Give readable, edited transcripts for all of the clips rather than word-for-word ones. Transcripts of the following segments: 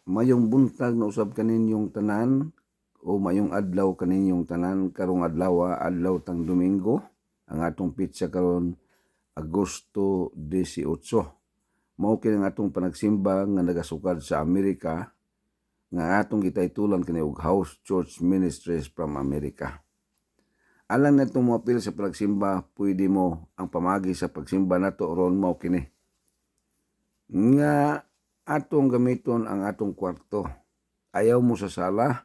Mayong buntag na usab kaninyong tanan o mayong adlaw kaninyong tanan karong adlaw adlaw tang Domingo. Ang atong pitsa karon Agosto 18. Mao kini ang atong panagsimba nga nagasukad sa Amerika nga atong gitaytulan kini og House Church Ministries from America. Alang na itong mapil sa pagsimba, pwede mo ang pamagi sa pagsimba nato ron mao kini. Nga atong gamiton ang atong kwarto. Ayaw mo sa sala,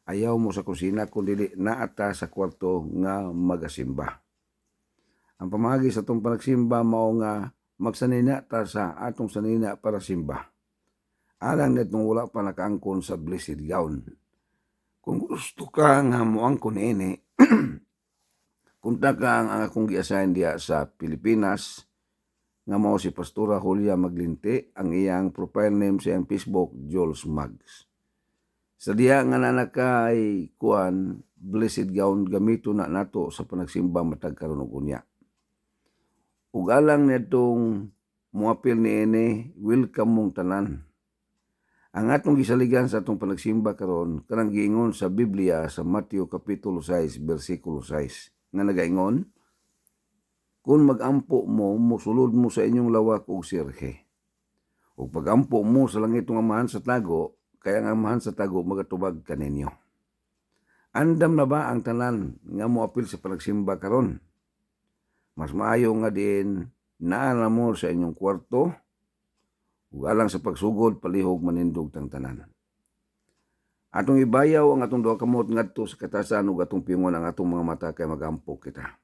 ayaw mo sa kusina, kundi naata sa kwarto nga magasimba. Ang pamagi sa atong panagsimba mao nga magsanina ta sa atong sanina para simba. Alang netong wala pa nakaangkon sa blessed gown. Kung gusto ka nga moangkon ini, kunta ka ang akong gi-assign diya sa Pilipinas, nga mao si Pastora Julia Maglinti, ang iyang profile name sa iyang Facebook, Jules Mags. Sa diya nga nanakay kuan, blessed gown gamito na nato sa panagsimba matag karon og unya. Ug alang netong muapil ni ini, welcome mong tanan. Ang atong gisaligan sa atong panagsimba karon kanang giingon sa Biblia sa Mateo kapitulo 6 bersikulo 6 nga nagaingon, kung magampo mo, musulod mo sa inyong lawak og sirhe. Ug pagampo mo sa langit ng amahan sa tago, kaya ang amahan sa tago magatubag kaninyo. Andam na ba ang tanan nga moapil sa panagsimba karon? Mas maayo nga din naala mo sa inyong kwarto, ug alang sa pagsugod palihog manindog tang tanan. Atong ibayaw ang atong duha kamot ngadto sa katasan ug atong pingon ang atong mga mata kay magampo kita.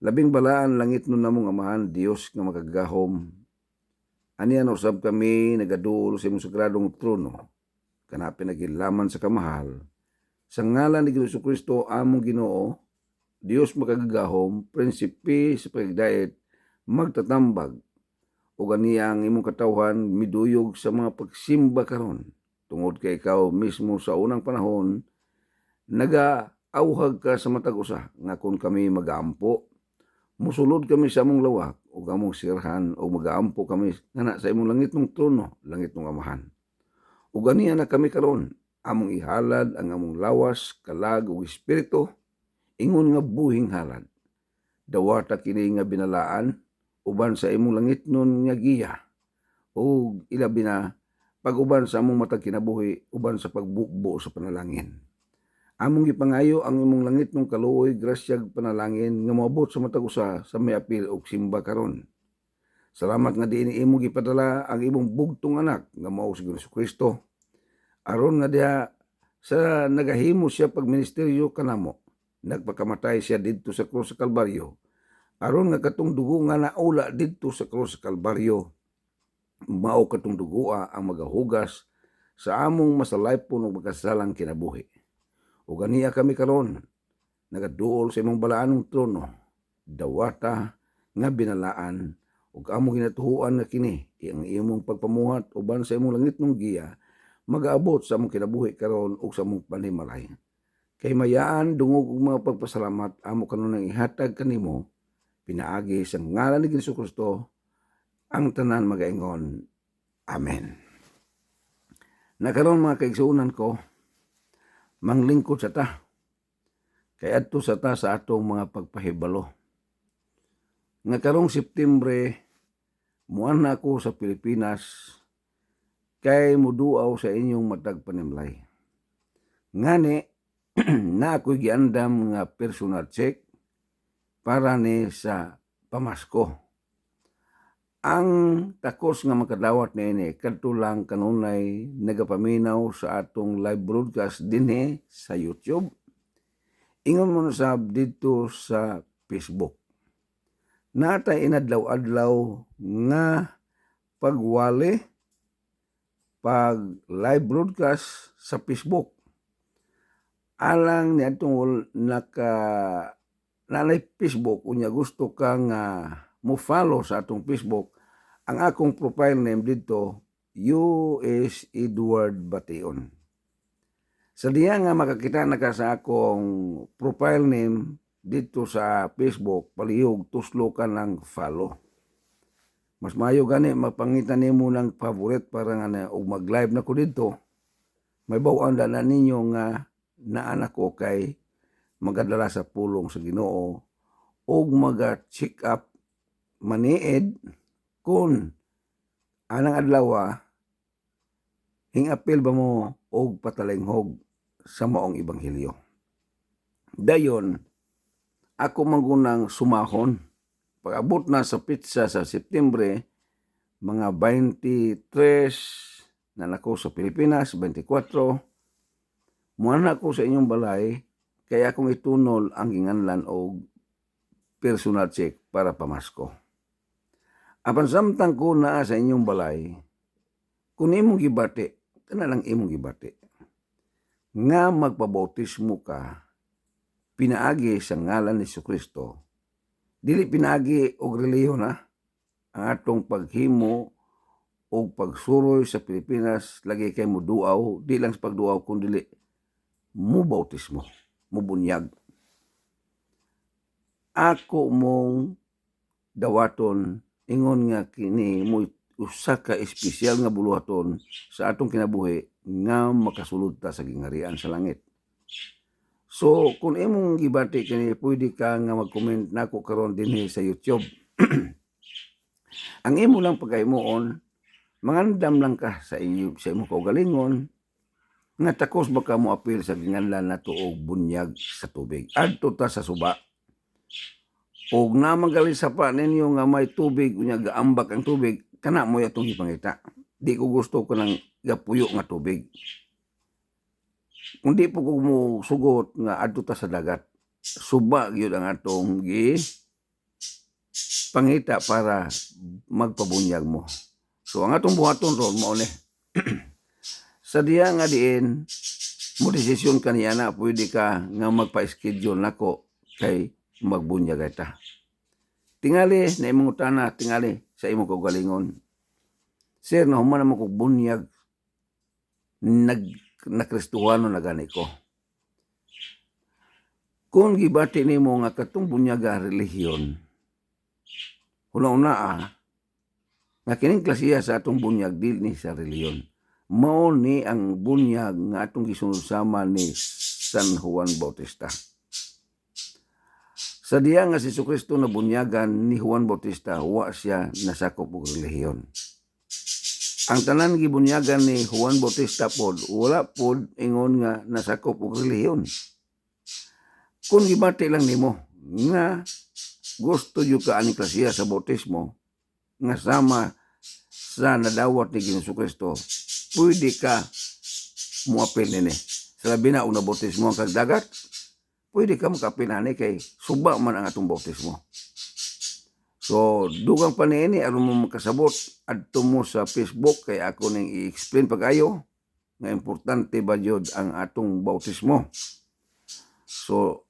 Labing balaan langit nun namong amahan, Dios nga magagahom. Aniya na usab kami nagaduol sa imong sagradong trono, kanapin nagilaman sa kamahal. Sa ngalan ni Jesucristo among Ginoo, Dios magagahom, prinsipe sa pagdayet, magtatambag, o ganiya ang imong katawhan miduyog sa mga pagsimba karon. Tungod kay ikaw mismo sa unang panahon, nagaauhag ka sa matag usa, nga kung kami magaampo, musulod kami sa among lawak o among sirhan o magaampo kami nga sa imong langit ng trono, langit ng amahan. O ganiya na kami karon, among ihalad ang among lawas, kalag o espiritu, ingon nga buhing halad. Dawata kini nga binalaan, uban sa imong langit nun nga giya, o ilabi na pag-uban sa among matag kinabuhi, uban sa pagbukbo sa panalangin. Among gipangayo ang imong langit ng kaluoy, grasyag panalangin nga moabot sa matag usa sa miapil og simba karon. Salamat nga diin imong gipadala ang imong bugtong anak nga mao si Jesucristo. Aron nga diha sa nagahimo siya pagministeryo kanamo, nagpakamatay siya didto sa krus sa Kalbaryo. Aron nga katong dugo nga naula didto sa krus sa Kalbaryo, mao katong dugoa ang magahugas sa among masalaypon ug makasalang kinabuhi. O ganiya kami karon, nagaduol sa imong balaanong trono, dawata nga binalaan, ug among ginatuhuan nga kini, ang imong pagpamuhat uban sa imong langit ng giya, magaabot sa among kinabuhi karon ug sa among panimalay. Kay mayaan dungog og mga pagpasalamat amo kanunay ihatag kanimo, pinaagi sa ngalan ni Jesucristo, ang tanan magaingon. Amen. Nakaroon mga kaigsuunan ko, manglingkod sa ta. Kay adto sa ta sa atong mga pagpahibalo. Nga karong Septembre, muan na ako sa Pilipinas, kay muduaw sa inyong matag panimlay. Ngani, na ako'y giandam nga personal check para ni sa pamasko. Ang takos nga makadawat na ini, kadto lang kanunay nagapaminaw sa atong live broadcast dinhi sa YouTube. Ingon mo na sab dito sa Facebook. Natay inadlaw-adlaw nga pagwali, pag live broadcast sa Facebook. Alang ni atong nanay Facebook, unya gusto ka nga mo-follow sa atong Facebook, ang akong profile name dito, U.S. Edward Bation. Sa diya nga makakita na ka sa akong profile name dito sa Facebook, palihog tuslo ka ng follow. Mas maayo gani mapangitan nimo ng favorite para nga na og mag-live na ko dito. May bawaan na ninyo nga naanak ko kay magadala sa pulong sa Ginoo og maga-check up maniid kun anang adlaw hingapil ba mo og patalinghog sa maong ebanghelyo. Dayon ako mangunang sumahon pag-abot na sa pitsa sa Septembre mga 23 na nako sa Pilipinas, 24 muana ko sa inyong balay kaya akong itunol ang ginganlan og personal check para pamasko. Apan samtang ko naa sa inyong balay, kung imong gibati, kana lang imong gibati, nga magpabautismo ka, pinaagi sa ngalan ni Jesucristo, dili pinaagi og relihiyon ang atong paghimo o pagsuroy sa Pilipinas, lagi kay mo duaw, di lang sa pagduaw, kundi mo bautismo, mo bunyag. Ako mong dawaton, ingon nga kini mo usa ka espesyal nga buluhaton sa atong kinabuhi nga makasulod ta sa gingharian sa langit. So, kung imong gibati kini, pwede ka nga mag-comment nako karon dinhi sa YouTube. Ang imo lang pagkaimuon, mangandam lang ka sa imong kaugalingon, nga takos baka mo apil sa ginganlan nato og bunyag sa tubig. Adto ta sa suba. Og naman sa pa ninyo nga may tubig, unya gaambak ang tubig, kana mo atong ipangita. Di ko gusto ko ng gapuyo nga tubig. Kung di po ko mo sugot nga adto ta sa dagat, suba gyud ang atong pangita para magpabunyag mo. So ang atong buhaton ron mao ni sa diya nga diin mo desisyon kaniya na pwede ka nga magpa-schedule nako kay magbunyag ta. Tingali na imong utana, tingali sa imong kaugalingon. Sir, nahuman naman ko bunyag na Kristuhano na gani ko. Kung gibati nimo nga katong bunyaga relihiyon, una-una nga kining klasiya sa atong bunyag dili ni sa relihiyon. Mao ni ang bunyag nga atong gisunod sama ni San Juan Bautista. Sa diya nga si Jesucristo na bunyagan ni Juan Bautista, wa siya nasakop og relihiyon. Ang tanan gibunyagan ni Juan Bautista pod, wala pod ingon nga nasakop og relihiyon. Kung gibati lang nimo nga gusto yu ka ani klasiya sa bautismo nga sama sa nadawat ni Jesucristo, pwede ka muapil nini. Sa labi na una bautismo ang kagdagat, pwede ka makapinani kay suba man ang atong bautismo. So, dugang pa niini, aron mo makasabot, adto mo sa Facebook, kay ako nang i-explain pag-ayo, nga importante ba yun ang atong bautismo. So,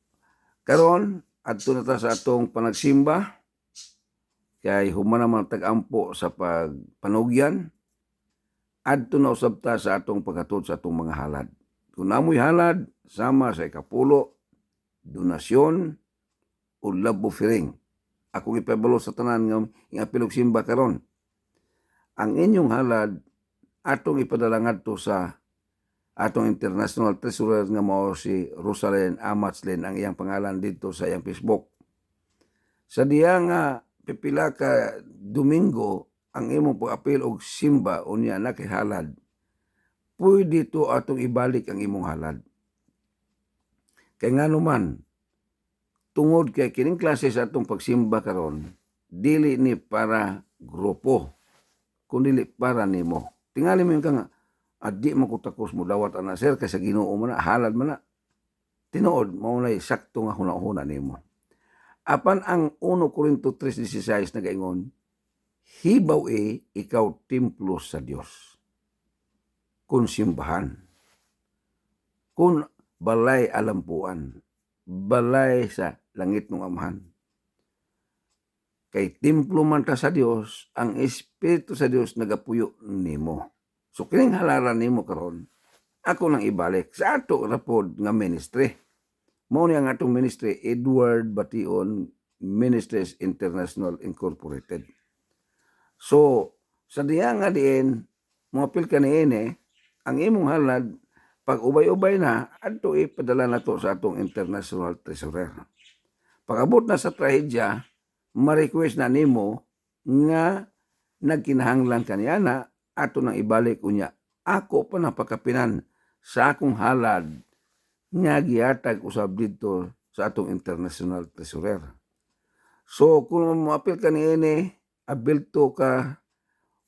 karon adto na ta sa atong panagsimba, kay human naman tag-ampo sa pagpanugyan, adto na usab ta sa atong paghatod sa atong mga halad. Kung namoy halad, sama sa ikapulo, donasyon o love offering. Akong ipabalo sa tanan nga ingapilog simba karon. Ang inyong halad atong ipadala ngadto sa atong international treasurer nga mao si Rosalind Amatslin, ang iyang pangalan dito sa iyang Facebook. Sa diya nga pipila ka Domingo ang imong pag-apil og simba unya na kay halad, pwede to atong ibalik ang imong halad. Kay nga naman, tungod kay kining klase sa atong pagsimba karon, dili ni para grupo, kundi para nimo. Tingali mo yung nga, di mo ko takos mo dawat ana sir, kasi Ginoo man na, halad man na. Tinuod, maunay sakto nga hunahuna nimo. Apan ang 1 Corinto 3:16 nagaingon, hibaw ikaw templo sa Dios. Kun simbahan, kun balay alampuan, balay sa langit ng Amahan. Kay templo man ta sa Dios, ang Espiritu sa Dios nagapuyo nimo. So kining halaran nimo karon, ako nang ibalik sa ato rapod nga ministry. Mao ni ang atong ministry, Edward Bation Ministries International Incorporated. So sa diya nga diin moapil ka niini ang imong halad pag ubay-ubay na adto ipadala nato sa atong international treasurer. Pag-abot na sa trahedya, ma-request na nimo nga nagkinahanglan kaniyana ato nang ibalik unya. Ako pa napakapinan sa akong halad nga gihatag usab didto sa atong international treasurer. So kung moapil ka niini, abilto ka,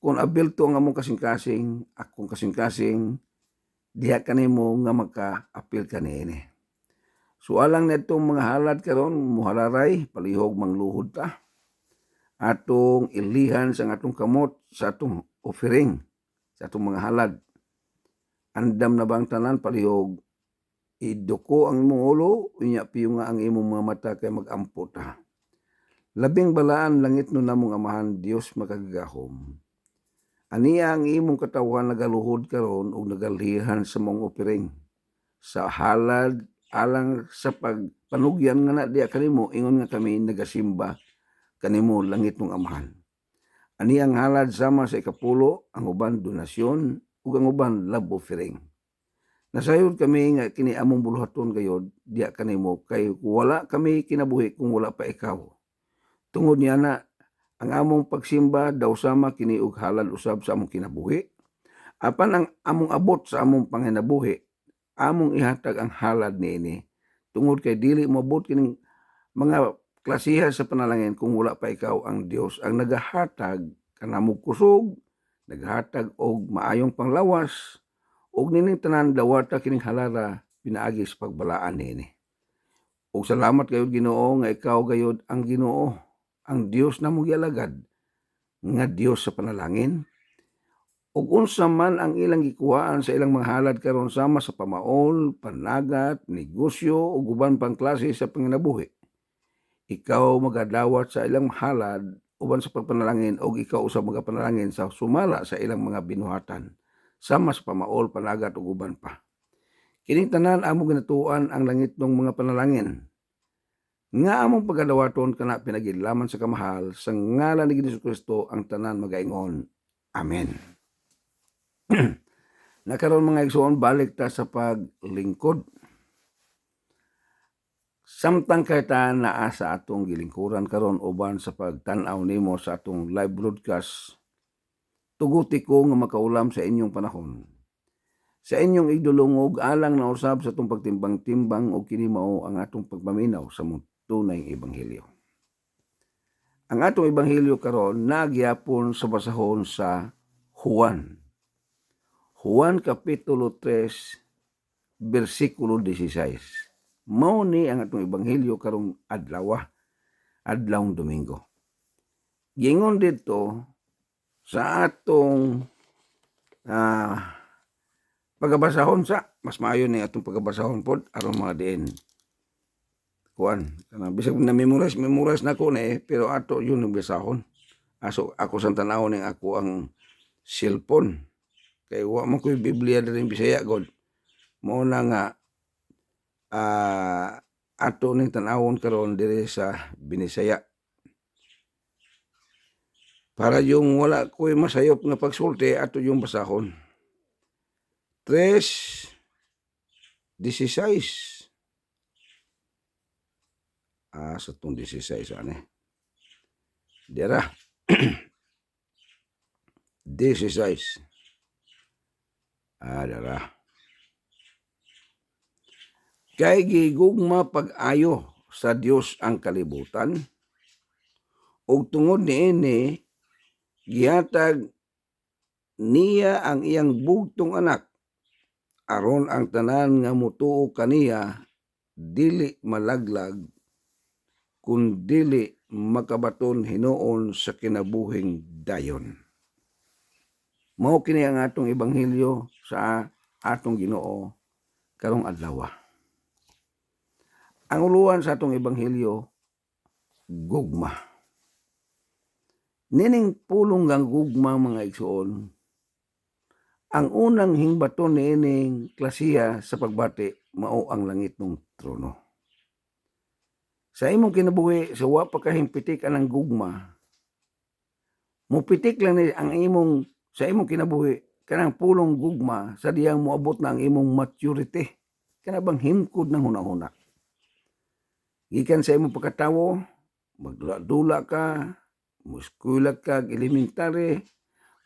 kung abilto ang among kasing-kasing, akong kasing-kasing, diha kanimo nga maka-apil ka niini. So alang nitong mga halad karon muhalaray, palihog mangluhod ta. Atong ilihan sa atong kamot sa atong offering, sa atong mga halad. Andam na bang tanan palihog iduko ang imong ulo, unya piyo nga ang imong mga mata kay mag-ampo ta. Labing balaan langit no namong amahan Dios makagagahom. Aniya ang imong katawhan nagaluhod karon ug nagalhihan sa mong offering. Sa halad alang sa pagpanugyan nga na diya kanimo ingon nga kami nagasimba kanimo langit ng amahan. Ani ang halad sama sa ikapulo, ang uban donasyon ug ang uban love offering. Nasayod kami nga kini among buluhaton gayod diya kanimo kay wala kami kinabuhi kung wala pa ikaw. Tungod niya na ang among pagsimba daw sama kini og halad usab sa among kinabuhi. Apan ang among abot sa among panginabuhi, among ihatag ang halad niini. Tungod kay dili moabot kining mga klasiha sa panalangin kung wala pa ikaw ang Dios ang nagahatag kanamong kusog, nagahatag og maayong panglawas, og nining tanan dawata kining halara pinaagi sa pagbalaan niini. Og salamat gayud Ginoo nga ikaw gayud ang Ginoo, ang Dios namong gialagad, nga Dios sa panalangin. Ug unsa man ang ilang gikuhaan sa ilang mga halad karon sama sa pamaol, panagat, negosyo ug uban pang klase sa panginabuhi. Ikaw magadawat sa ilang halad uban sa pagpanalangin o ikaw usab magapanalangin sa sumala sa ilang mga binuhatan sama sa pamaol, panagat ug uban pa. Kining tanan among ginatuan ang langit ng mga panalangin nga among pagadawaton kana pinagidlaman sa kamahal sa ngalan ni Jesucristo ang tanan magaingon. Amen. Nakaroon mga igsoon balik ta sa paglingkod. Samtang kita naa sa atong gilingkuran karon uban sa pagtan-aw nimo sa atong live broadcast, tuguti ko nga makaulam sa inyong panahon. Sa inyong igdulungog alang na usab sa atong pagtimbang-timbang o kini mao ang atong pagpaminaw sa tunay ebanghelyo. Ang atong ebanghelyo karon nagyapon sa basahon sa Juan. Juan kapitulo 3 bersikulo 16. Mao ni ang atong ebanghelyo karong adlawng Domingo. Gingon dito sa atong pagabasahon sa mas maayo ni atong pagabasahon pod aron mga diin kuan kana bisag na memorize na ko na pero ato yun ang basahon. Ako sa tanaw ning ako ang cellphone kay wa man ko'y Biblia diri Bisaya god. Mao na nga ato ning tanawon karon diri sa Binisaya. Para yung wala ko'y masayop nga pagsulti ato yung basahon. 3:16. Sa itong 16 ani. Dira. 16. Dira. Kay gigugma pag-ayo sa Dios ang kalibutan, ug tungod niini gihatag niya ang iyang bugtong anak aron ang tanan nga motuo kaniya dili malaglag kun dili makabaton hinuon sa kinabuhing dayon. Mao kini ang atong ebanghelyo sa atong Ginoo karong adlaw. Ang uluan sa atong ebanghelyo gugma. Nining pulong gang gugma mga igsoon, ang unang hingbaton niining klasiya sa pagbati mao ang langit ng trono. Sa imong kinabuhi sa wa pa kahimpitik anang gugma, Mupitik lang ni ang imong sa imong kinabuhi kanang pulong gugma sa diyang moabot na ang imong maturity. Kana bang himkod ng hunahuna. Gikan sa imong pagkatawo, magdula-dula ka, muskwela ka, elementary,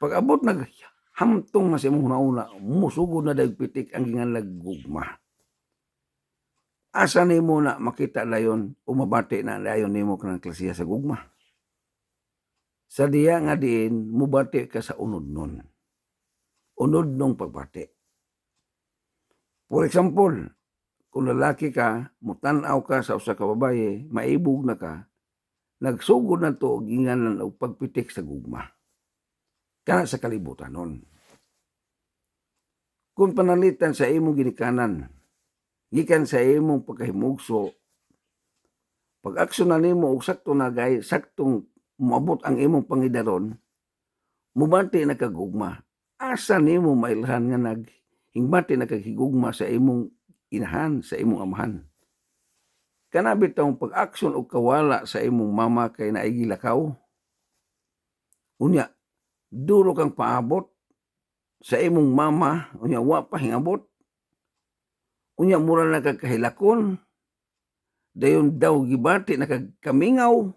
pag abot hamtong na sa imong hunahuna, musugod na dahil pitik ang ginganlag gugma. Asa nimo na makita layon o mabati na layon nimo kanang klasiya sa gugma? Sa diya nga diin, mubati ka sa unod nun. Unod nung pagbati. For example, kung lalaki ka, mutanaw ka sa usa ka babaye, maibog na ka, nagsugod na to ginganan og pagpitik sa gugma. Kana sa kalibutan nun. Kung panalitan sa imong ginikanan, gikan sa imong pagkahimugso, pag-aksyon na nimo og sakto na saktong moabot ang imong pangidaron, mubati na kagugma. Asa nimo mailhan nga hingbati na kaghigugma sa imong inahan, sa imong amahan. Kana bitong pag-aksyon o kawala sa imong mama kay naigilakaw. Unya, duro kang paabot sa imong mama, unya wa pa hingabot. Unya mura na kagkahilakon, dayon daw gibati na kagkamingaw,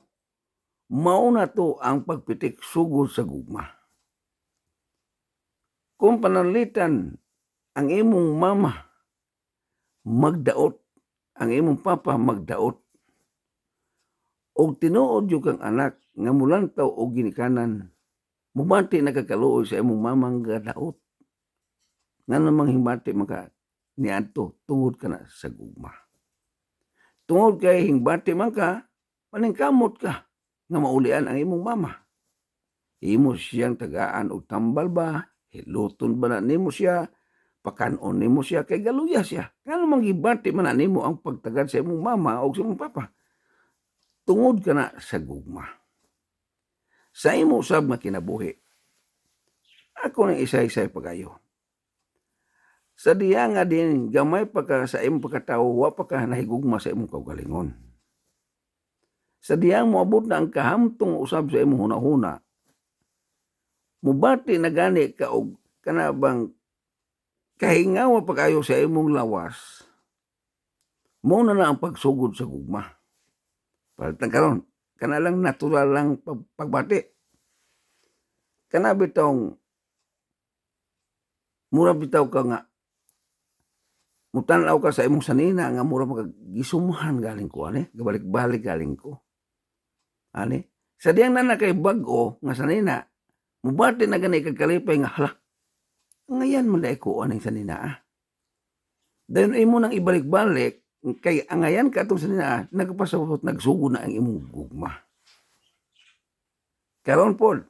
mao na to ang pagpitik sugod sa gugma. Kung panalitan ang imong mama magdaot, ang imong papa magdaot, og tinuod yung kang anak nga mulantaw og ginikanan, mubati na kakaluoy sa imong mamang gadaot. Nga namang himbati maka niadto tungod ka na sa gugma. Tungod kay hingbati man ka, paningkamot ka nga maulian ang imong mama. Imo siyang tagaan og tambal ba, hiluton ba na nimo siya, pakanon nimo siya, kay galuya siya. Nga namang gibati man na nimo ang pagtagad sa imong mama o sa imong papa. Tungod ka na sa gugma. Sa imo usab nga kinabuhi, ako nang isa-isay pagayo. Sa diya nga din, gamay pa ka sa imong pagkatao, wa pa ka nahigugma sa imong kaugalingon. Sa diya moabot na ang kahamtong usab sa imong hunahuna, mubati na gani ka og kanabang kahingawa pa kayo sa imong lawas, mo na ang pagsugod sa gugma. Palitan karon, kana lang natural lang pagbati. Kana bitong mura bitaw ka nga mutanaw ka sa imong sanina nga mura magagisumuhan galing ko gabalik-balik galing ko. Sa diyang na kay bag-o nga sanina, mubati na gani kagkalipay nga hala. Ngayon man dai ko aning sanina. Dayon imo nang ibalik-balik kay angayan ka atong sanina, nagpasabot nagsugod na ang imong gugma. Karon pod,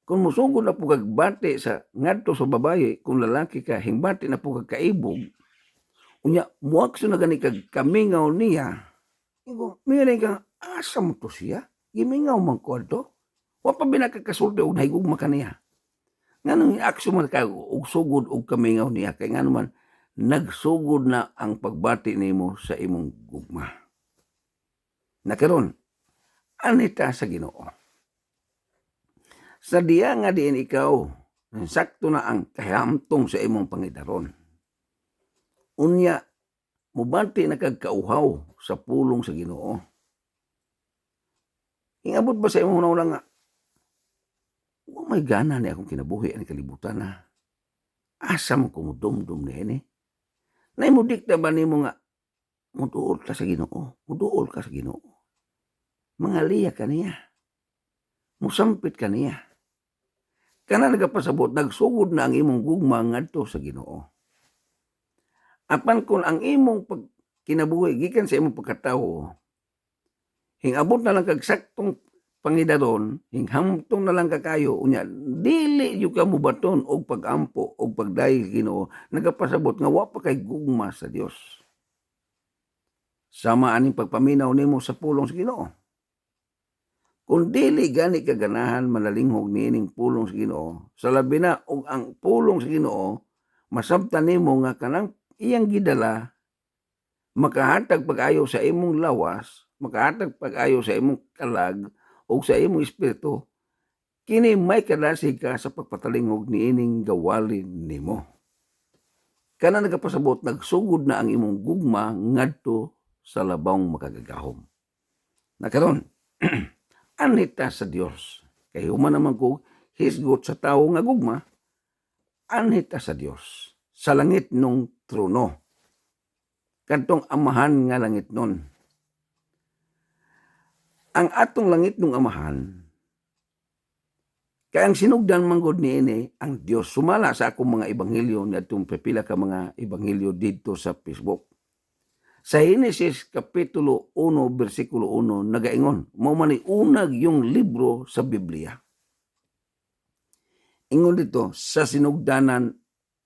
kung musugod na po kagbati sa ngadto sa babaye, kung lalaki ka, hingbati na po kagkaibog, unya muakso na gani kagkamingaw niya, miray ka, asa mo to siya? Gimingaw man ko to? Wa pa binakakasulti og nahigugma ka niya. Nga nung aksyo man ka og sugod og kamingaw niya, kay nga naman nagsugod na ang pagbati nimo sa imong gugma. Nakaron, anita sa Ginoo. Sa diya nga diin ikaw, sakto na ang kahamtong sa imong pangidaron. Unya, mubati na kagkauhaw sa pulong sa Ginoo. Ingabot ba sa imong hunahuna nga, may gana ni akong kinabuhi ang kalibutan na. Asam ko mo dumdum ni ini. Naimudikta ba ni mo nga, muduol ka sa Ginoo, muduol ka sa Ginoo. Mangaliya ka niya. Musampit ka niya. Kana nagapasabot, nagsugod na ang imong gugma ngadto sa Ginoo. Apan kung ang imong kinabuhi, gikan sa imong pagkatawo, hingabot na lang kagsaktong pangidaron, hinghamtong na lang kakayo, unya, dili yung ka mubaton og pagampo og pagdayo Ginoo, nagapasabot nga wa pa kay gugma sa Dios. Sama aning pagpaminaw nimo sa pulong sa Ginoo. Kung dili gani kaganahan malalinghog niining pulong sa Ginoo, sa labi na og ang pulong sa Ginoo, masabtan nimo nga kanang iyang gidala, makahatag pag-ayo sa imong lawas, makahatag pag-ayo sa imong kalag, o sa imong espiritu, kini may kadasig ka sa pagpatalingog ni ining gawalin nimo. Kana nagapasabot, nagsugod na ang imong gugma ngadto sa labawng makagagahom. Nakaron, anita sa Dios. Kay human naman ko hisgot sa tao nga gugma, anita sa Dios. Sa langit nung trono. Kadtong amahan nga langit nun. Ang atong langit nung amahan, kaya ang sinugdan manggod ni ini ang Dios. Sumala sa akong mga ebanghelyo na itong pipila ka mga ebanghelyo dito sa Facebook. Sa Genesis Kapitulo 1, versikulo 1, nagaingon, mao man unag yung libro sa Biblia. Ingon dito, sa sinugdanan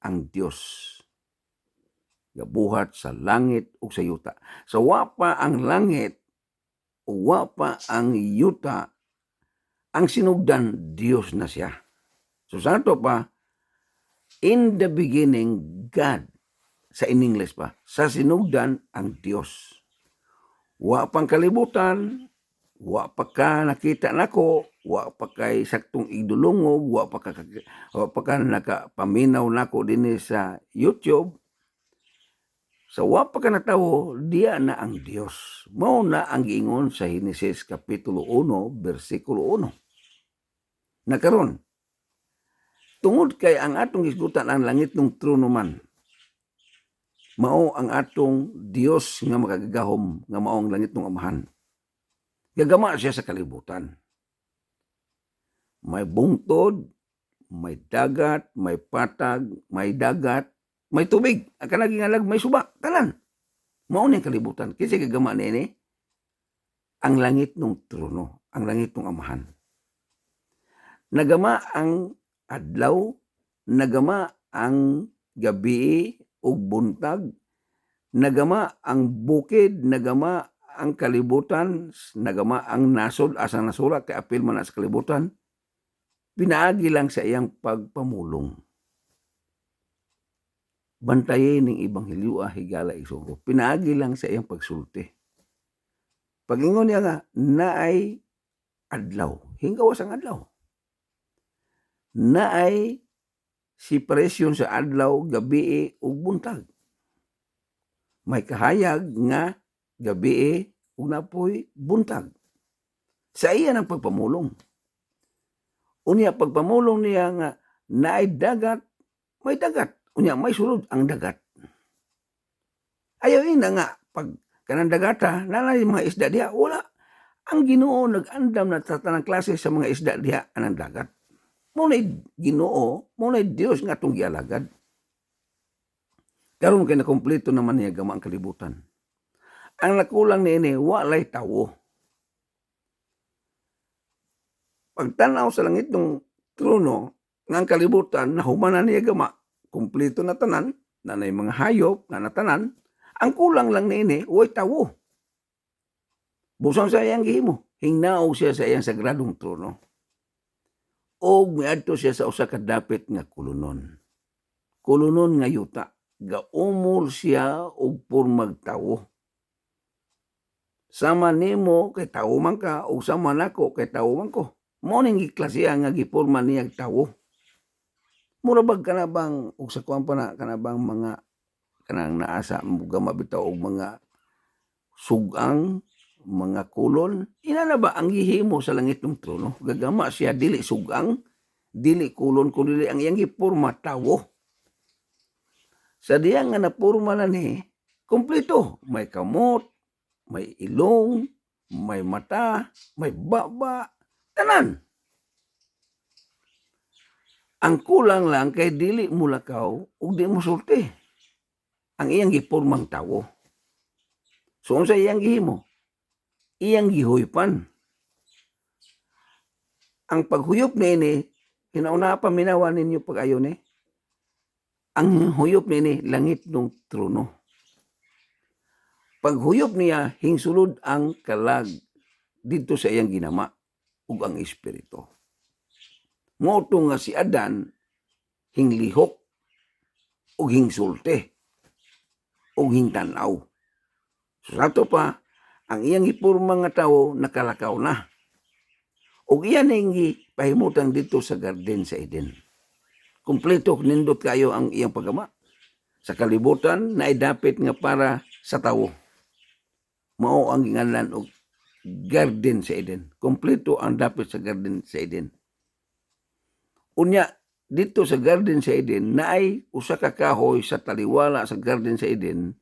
ang Dios. Gabuhat sa langit o sa yuta. Sa wapa ang langit o wapa ang yuta, ang sinugdan, Diyos na siya. So sa ito pa, in the beginning, God. Sa in English pa, sa sinugdan, ang Diyos. Wa pang kalibutan, wa pa ka nakita nako, wa pa kay saktong idulungog, wa pa ka nakapaminaw nako din sa YouTube. Sa wa pa ka natawo, diya na ang Diyos. Mao na ang giingon sa Genesis Kapitulo 1, versikulo 1. Nakaron, tungod kay ang atong isgutan ang langit ng trono man, mao ang atong Dios nga makagagahom, nga mao ang langit ng amahan. Gagama siya sa kalibutan. May bungtod, may dagat, may patag, may dagat, may tubig. Ang kanaging alag, may suba, tanan. Mao ni kalibutan. Kasi gagama nini, ang langit ng trono, ang langit ng amahan. Nagama ang adlaw, nagama ang gabi ug buntag, nagama ang bukid, nagama ang kalibutan, nagama ang nasod, asa nasura, kay apil man sa kalibutan, pinaagi lang sa iyang pagpamulong. Bantayin ng ebanghelyo higala isugo. Pinaagi lang sa iyang pagsulti. Pagingon niya nga, naay adlaw, hingawas ang adlaw. Naay separasyon sa adlaw, gabi ug buntag. May kahayag nga gabi ug napoy buntag. Sa iya ng pagpamulong. Unya pagpamulong niya nga naay dagat, may dagat. Unya may sulod ang dagat. Ayaw ina nga pag kanang dagata, nanay mga isda diha, wala. Ang Ginoo nag-andam na tatanang klase sa mga isda diha anang dagat. Muna'y Ginoo, muna'y Dios nga itong gialagad. Karon kay nakompleto naman niya gama ang kalibutan. Ang nakulang ni ini, walay tawo. Pagtanaw sa langit ng trono, ng kalibutan, nahumanan niya gama, kumpleto na tanan, nanay mga hayop, na natanan, ang kulang lang ni ini, walay tawo. Busang sa iyang gihimo, hingnaog siya sa iyang sagradong trono. O miadto siya sa usa ka dapit nga kulunon. Kulunon nga yuta. Gaumol siya og pormag tawo. Sama nimo kay tawo man ka o sama nako kay tawo man ko. Mao ning giklasiya nga giporma niya tawo. Mura bag kana bang og sa kuan pa na kana bang mga kanang naasa mga mabitaw og mga sugang, mga kulon, ina na ba ang gihimo sa langit ng trono? Gagama siya, dili sugang, dili kulon, kundi ang iyang giporma tawo. Sa diya nga napurma na ni, kompleto. May kamot, may ilong, may mata, may baba, tanan. Ang kulang lang kay dili mo lakaw ug di mo sulti. Ang iyang gipormang tawo. So unsa iyang gihimo? Iyang gihuypan. Ang paghuyop nini, hinauna pa minawan ninyo pag-ayo ni. Ang huyop nini, langit ng trono. Paghuyop niya, hingsulod ang kalag dito sa iyang ginama ug ang espiritu. Moto nga si Adan, hinglihok ug hingsulti ug hingtanaw. So sato pa, ang iyang ipurma nga tawo nakalakaw na. ug iyan ning pahimutan dito sa garden sa Eden. Kumpleto nindot kayo ang iyang paggama. Sa kalibutan na dapit nga para sa tawo. Mao ang ginganlan og garden sa Eden. Kumpleto ang dapit sa garden sa Eden. Unya dito sa garden sa Eden naay usa ka kahoy sa taliwala sa garden sa Eden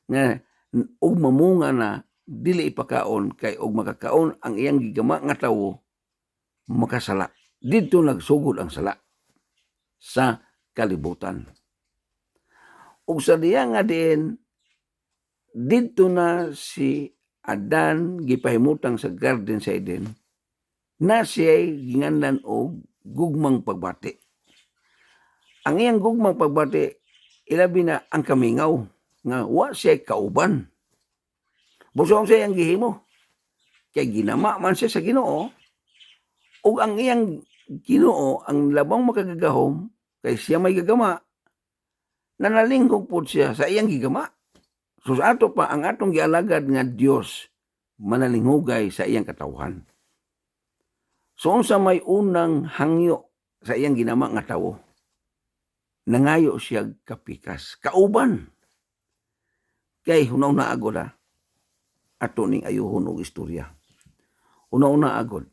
nga og mamunga na dili ipakaon kay og makakaon ang iyang gigama nga tawo makasala. Dito nagsugod ang sala sa kalibutan. Ug sa diya nga din dito na si Adan gipahimutang sa garden sa Eden na siya'y ginganlan og gugmang pagbati. Ang iyang gugmang pagbati ilabi na ang kamingaw nga wa siya'y kauban. Busong siya ang gihimo kay ginama man siya sa Ginoo ug ang iyang Ginoo ang labang makagagahom kay siya may gagama nanalinggog po siya sa iyang gigama. So sa ato pa, ang atong gialagad nga Dios manalinghugay sa iyang katawhan. So unsa may unang hangyo sa iyang ginama nga tawo, nangayo siya kapikas, kauban. Kay hunaw-na agod ato ning ayuhon og istorya. Una-una agod,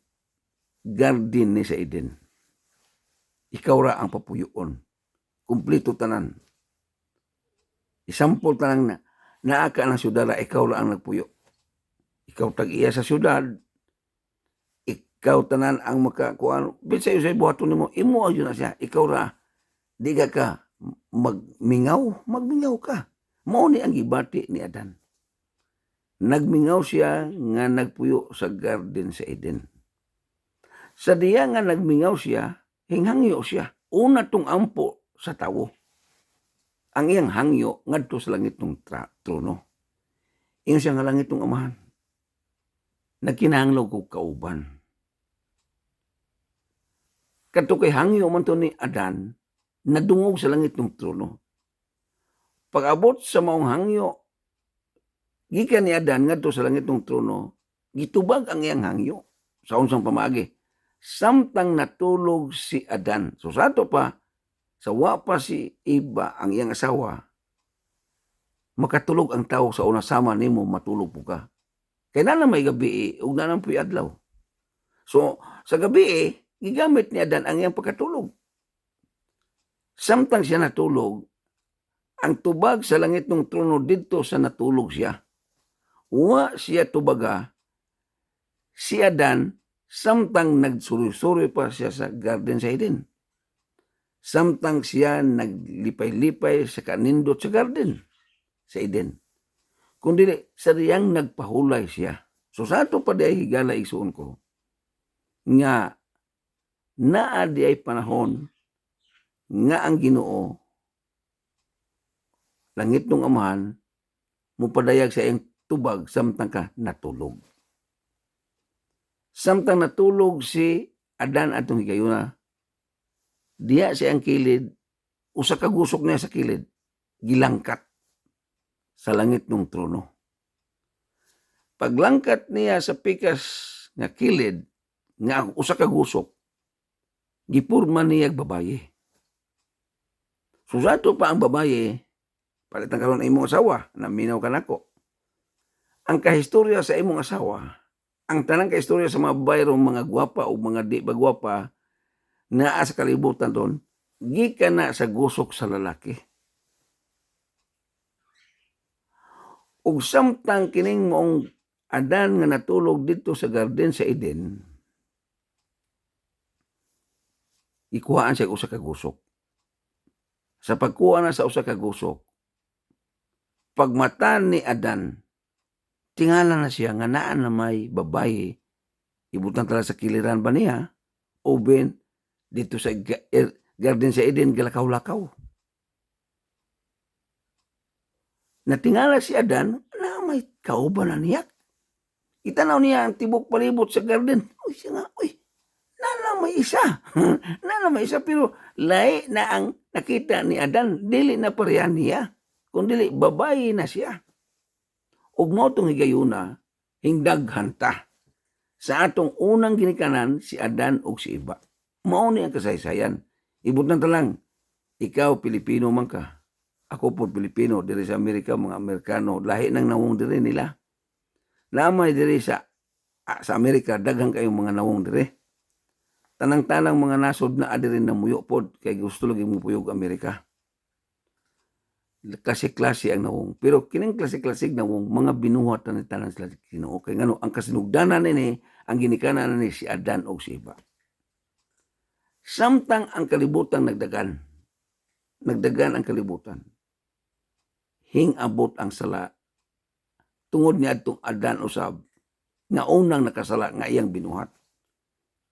garden ni sa Eden. Ikaw ra ang papuyoon. Kumpleto tanan. Isampol tanan na naaka ng syudad ra ikaw ra ang nagpuyo. Ikaw tag-iya sa syudad. Ikaw tanan ang makakuan. Bisay usay buhaton nimo, imo ayun na siya. Ikaw ra di ka magmingaw ka. Mao ni ang gibati ni Adan. Nagmingaw siya nga nagpuyo sa garden sa Eden. Sa diya nga nagmingaw siya, hinghangyo siya. Una tong ampo sa tawo. Ang iyang hangyo ngadto sa langit ng trono. Ingon siya nga langit ng amahan. Nagkinahanglaw ko kauban. Kadto kay hangyo man to ni Adan, nadungog sa langit ng trono. Pag-abot sa maong hangyo, gikan ni Adan ngadto sa langit ng trono, gitubag ang iyang hangyo sa unsang pamaagi. Samtang natulog si Adan. So sa ato pa, sa wa pa si Eva ang iyang asawa, makatulog ang tao sa una sama nimo matulog po ka. Kaya na may gabi ug na puy adlaw. So sa gabi gigamit ni Adan ang iyang pagkatulog. Samtang siya natulog, ang tubag sa langit ng trono didto sa natulog siya. Wa siya tubaga, si Adan, samtang nagsuri-suri pa siya sa garden sa Eden. Samtang siya naglipay-lipay sa kanindot sa garden sa Eden. Kundi sa riyang nagpahulay siya. So sa ato pa di ay higala isuon ko nga naa di ay panahon nga ang Ginoo langit ng amahan mupadayag sa iyang tubag samtang ka natulog. Samtang natulog si Adan atong higayuna, diya siya ang kilid, usa ka gusok niya sa kilid, gilangkat sa langit ng trono. Paglangkat niya sa pikas nga kilid, nga usa ka gusok, gipurma niya babaye. Susato pa ang babaye, palitan karon imong asawa, naminaw ka nako. Ang kahistorya sa imong asawa, ang tanang kahistorya sa mga babae mga gwapa o mga di ba gwapa, naa sa kalibutan doon, gikan na sa gusok sa lalaki. Ug samtang kining moong Adan nga natulog dito sa garden sa Eden, ikuhaan siya usa ka gusok. Sa pagkuha na sa usa ka gusok, pagmata ni Adan, tingala na siya nga naa na may babae, ibutan tala sa kiliran ba niya, o ben, dito sa garden sa Eden, galakaw-lakaw. Natingala si Adan na may kauban na niya. Itanaw niya ang tibok palibot sa garden. Uy, siya nga, nana may isa. Nana may isa, pero lahi na ang nakita ni Adan, dili na parehan niya. Kung dili, babae na siya. Ug mo itong higayuna, hingdaghan ta Sa atong unang ginikanan, si Adan o si Eva. Mao ni ang kasaysayan. Ibutan ta lang, ikaw Pilipino man ka. Ako po Pilipino, diri sa Amerika, mga Amerikano, lahi nang nawong diri nila. Lamay diri sa Amerika, daghang kayong mga nawong diri. Tanang-tanang mga nasod na adiri na muyo pod, kay gusto lagi mo puyog Amerika. Klase-klase ang nawong. Pero kining klase-klase nawong, mga binuhat na tanan sila Ginoo. Kay ngano, ang kasinugdanan ni ang ginikanan ni si Adan o si Eva. Samtang ang kalibutan nagdagan ang kalibutan, hingabot ang sala, tungod ni adtong Adan usab, nga unang nakasala nga iyang binuhat.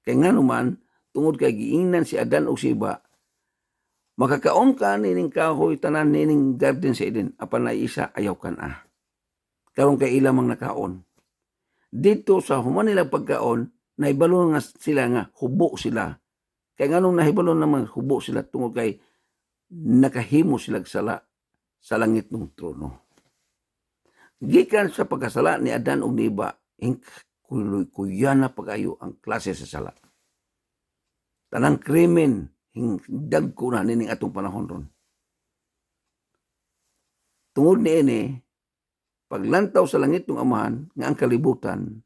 Kay ngano man, tungod kay giingnan si Adan o si Eva, makakaon ka nining kahoy tanan nining garden sa Eden, apan na isa ayaw kan karon kay ilamang nakaon. Dito sa human nila pagkaon, naibalo nga sila nga hubo sila. Kay nganong nahibalo naman hubo sila tungod kay nakahimo sila sala sa langit ng trono. Gikan sa pagkasala ni Adan ug ni Eva, kuyana pagayo ang klase sa sala. Tanang krimen hingdag ko na nining atong panahon ron. Tungod niini, paglantaw sa langit ng amahan, nga ang kalibutan,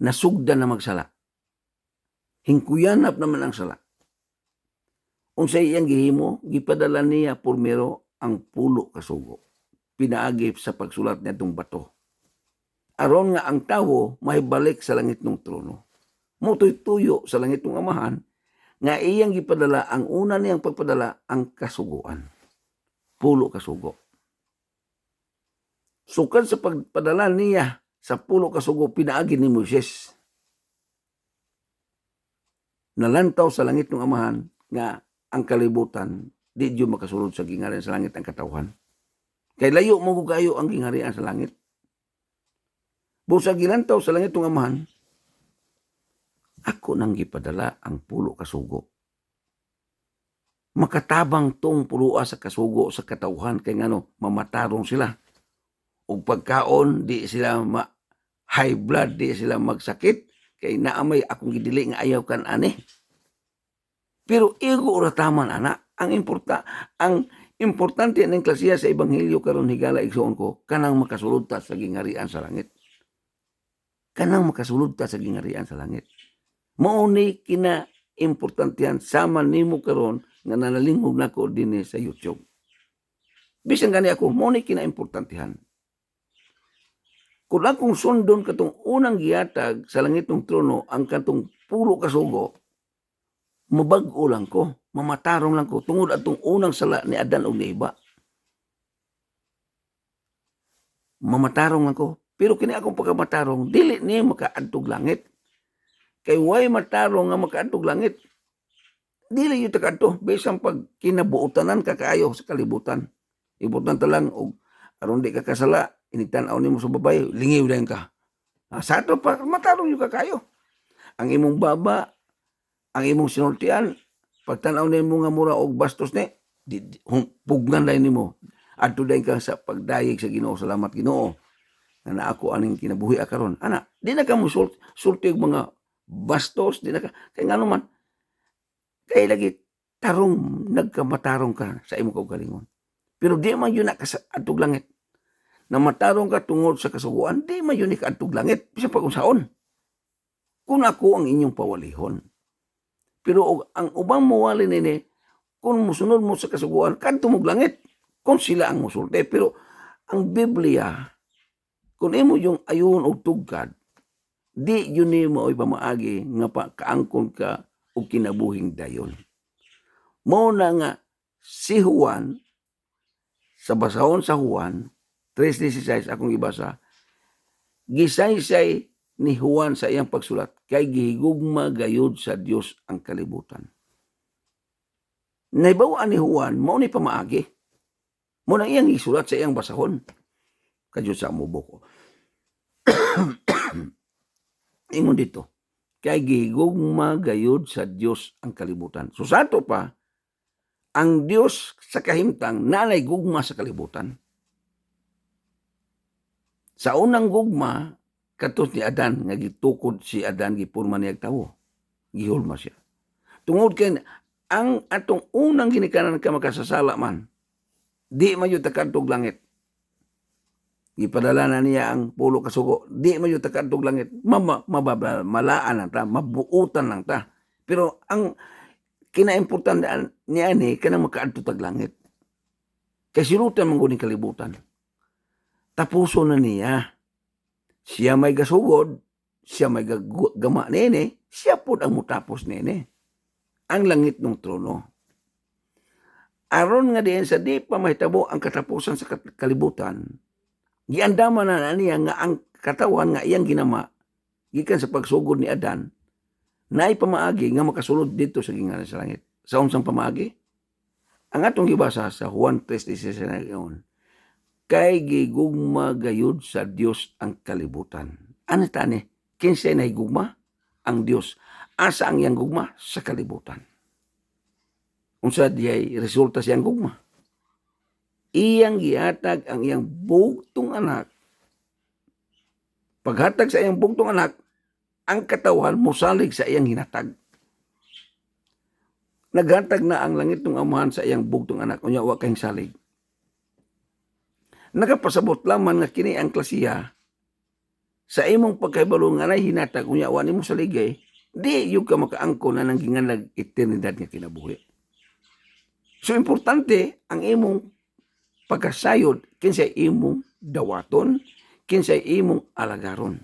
nasugdan na magsala. Hingkuyanap naman ang sala. Unsay iyang gihimo, gipadala niya purmero ang pulo kasugo. Pinaagi sa pagsulat niya itong bato. Aron nga ang tawo mahibalik sa langit ng trono. Mutoy tuyo sa langit ng amahan, nga iyang gipadala ang una niyang pagpadala ang kasuguan. Pulo kasugo. Sukad sa pagpadala niya sa pulo kasugo, pinaagi ni Moises. Nalantaw sa langit ng amahan nga ang kalibutan, di diyo makasulod sa gingharian sa langit ang katawhan. Kay layo mo kayo ang gingharian sa langit. Busa gilantaw sa langit ng amahan, ako nang gipadala ang pulo kasugo. Makatabang tong pulua sa kasugo sa katawhan, kay ngano mamatarong sila. Ug pagkaon, di sila high blood, di sila magsakit, kay naamay akong gidili nga ayaw kan ani. Pero igo urataman anak, ang importante ng klasiya sa ebanghelyo karon higala igsoon ko, kanang makasulod ta sa gingharian sa langit. Kanang makasulod ta sa gingharian sa langit. Mao ni kina importantehan sama nimo karon nga nanalinghog nako dinhi sa YouTube. Bisan gani ako, mao ni kina importantehan. Kung akong sundon katong unang gihatag sa langit ng trono ang katong pulo kasugo, mabag-o lang ko, mamatarong lang ko tungod atong unang sala ni Adan ug ni Eva. Mamatarong lang ko, pero kini akong pagkamatarong dili ni makaadtog langit. Kay way matarong nga makaadtog langit. Dili yung takadto, bisan pag kinabuutanan ka kaayo sa kalibutan. Ibutan ta lang og aron di ka kasala, inigtan-aw nimo sa babay, lingiw lang ka. Sa ato pa matarong yung kakayo. Ang imong baba, ang imong sinultian, pagtanaw nimo nga mura og bastos ni, pugnan lang nimo. Adto dayon ka sa pagdayeg sa Ginoo, salamat Ginoo. Na ako aning kinabuhi karon. Ana, di na ka mo sulti og mga bastos, di na ka, kaya nga naman, kaya lagi tarong, nagkamatarong ka sa imong kaugalingon. Pero di man yun nakasatog langit. Na matarong ka tungod sa kasuguan, di man yun nakasatog langit. Bisa pag-unsaon. Kung ako ang inyong pawalihon. Pero ang ubang mawali nini, kung musunod mo sa kasuguan, kanto mong langit. Kung sila ang musulti. Pero ang Biblia, kung imo yung ayon o tugkad, di yun ni mo ay pamaagi nga pa kaangkon ka o kinabuhing dayon. Mo na nga si Juan, sa basahon sa Juan, 3:16 akong ibasa, gisaysay ni Juan sa iyang pagsulat, kay gihigugma gayud sa Dios ang kalibutan. Naibawaan ni Juan, mo ni pamaagi. Mo na iyang isulat sa iyang basahon. Kadyo sa mubo ko. Ingon dito, kay gigugma gayud sa Dios ang kalibutan. So sa ato pa, ang Dios sa kahimtang nalay gugma sa kalibutan. Sa unang gugma, katos ni Adan nga gitukod si Adan gipurma niya tawo. Gihulma siya. Tungod kay ang atong unang ginikanan ka makasasala man, di mayo takadtog langit. Ipadala na niya ang pulo kasugo, di mayo takadtog langit. Malaan lang ta, mabuutan lang ta. Pero ang kinaimportan niya ni kanang makaadto tag langit. Kay silutan man gud kalibutan. Tapuso na niya. Siya may gasugod, siya may gama nene, siya pod ang mutapos nene. Ang langit ng trono. Aron nga diyan sa di pa mahitabo ang katapusan sa kalibutan, giandaman na niya nga ang katawan nga iyang ginama, gikan sa pagsugod ni Adan, naay pamaagi nga makasulod dito sa ginganan sa langit. Sa unsang pamaagi? Ang atong gibasa sa Juan 3:16 na iyon, kay gigugma gayud sa Dios ang kalibutan. Ano tani? Kinsay na higugma? Ang Dios. Asa ang iyang gugma? Sa kalibutan. Unsa diyay resulta siyang gugma? Iyang gihatag ang iyang bugtong anak. Paghatag sa iyang bugtong anak, ang katawan mosalig sa iyang hinatag. Naghatag na ang langit ng amahan sa iyang bugtong anak. Unya wa kayong salig. Nagapasabot lamang nga kini ang klasiya sa imong pagkahibalo nga nay hinatag unya wa nimo saligay, di yung ka makaangko na nang ginganlag eternidad nga kinabuhi. So importante ang imong pagkasayod kinsay imong dawaton, kinsay imong alagaron.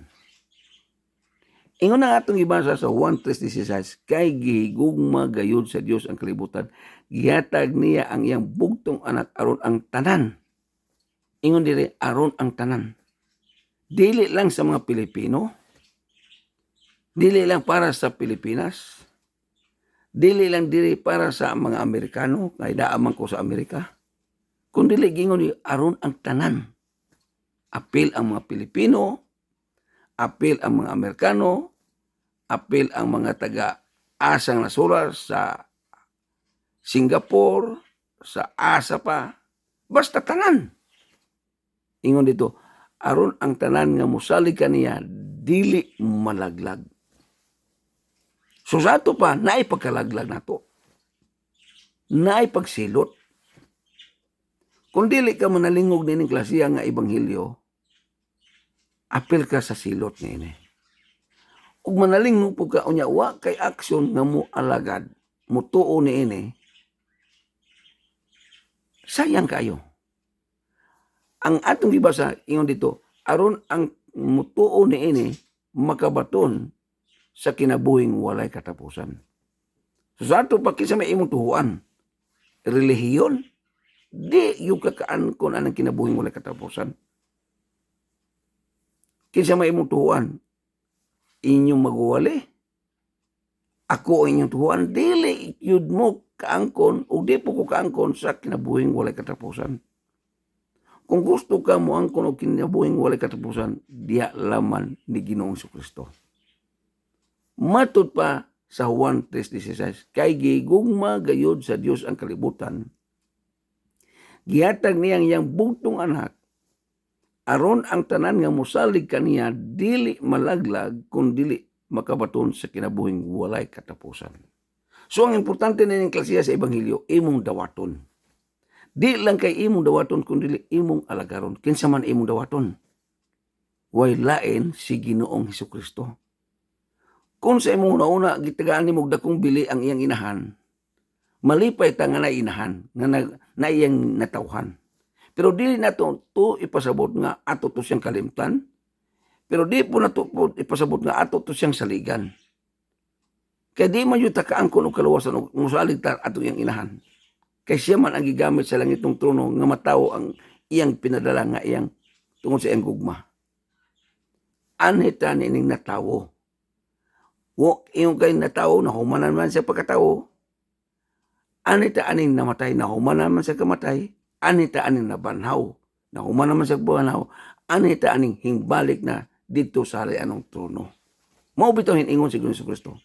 Ingon na atong ibasa sa Juan 3:16, kay gihigugma gayud sa Dios ang kalibutan, gihatag niya ang iyang bugtong anak aron ang tanan. Ingon diri aron ang tanan. Dili lang sa mga Pilipino, dili lang para sa Pilipinas, dili lang diri para sa mga Amerikano, kay daaman ko sa Amerika, kundi gingon ni aron ang tanan. Apil ang mga Pilipino, apil ang mga Amerikano, apil ang mga taga-asang nasular sa Singapore, sa Asa pa, basta tanan. Ingon dito, aron ang tanan nga mosalig kaniya dili malaglag. So sa ato pa, naay pagkalaglag nato. Naay pagsilot. Kung dili ka manalingog nining klasiya nga ebanghelyo, apil ka sa silot niini. Ug manalingog po ka unya wa kay aksyon nga mo alagad, mo tuo niini. Sayang kayo. Ang atong gibasa ingon dito, aron ang mutuo niini makabaton sa kinabuhing walay katapusan. So sa ato pa kinsa may imong tuhuan, relihiyon, di yung kakaan kon anang kinabuhing walay katapusan. Kinsa may imong tuhuan, inyong magwali. Ako inyong tuhuan, dili yud mo kaangkon o di po ko kaangkon sa kinabuhing walay katapusan. Kung gusto ka mo angkon o kinabuhing walay katapusan, diya laman ni Ginoong Jesucristo. Matod pa sa Juan 3:16, kay gigugma gayud sa Dios ang kalibutan, gihatag niya ang iyang bugtong anak, aron ang tanan nga mosalig kaniya dili malaglag kun dili makabaton sa kinabuhing walay katapusan. So ang importante na yung klasiya sa ebanghelyo, imong dawaton. Di lang kay imong dawaton kundi imong alagaron. Kinsa man imong dawaton? Way lain si Ginoong Jesucristo. Kung sa imong una gitagaan nimo dakong bili ang iyang inahan, malipay ta nga na inahan nga na iyang natawhan. Pero dili nato to ipasabot nga ato to siyang kalimtan. Pero di po nato po ipasabot nga ato to siyang saligan. Kaya di man yung takaangkon o kaluwasan o musalig ta ato iyang inahan. Kaya siya man ang gigamit sa langit ng trono nga matawo ang iyang pinadala nga iyang tungod sa iyang gugma. Anhita nining natawo. Iyong kayo natawo, nahumanan man siya pagkatawo. Anhita aning namatay, nahumanan man siya kamatay. Anhita aning nabanhaw, nahumanan man siya banhaw. Anhita aning hingbalik na dito sa harian ng trono. Mao bitaw hiningon si Kristo.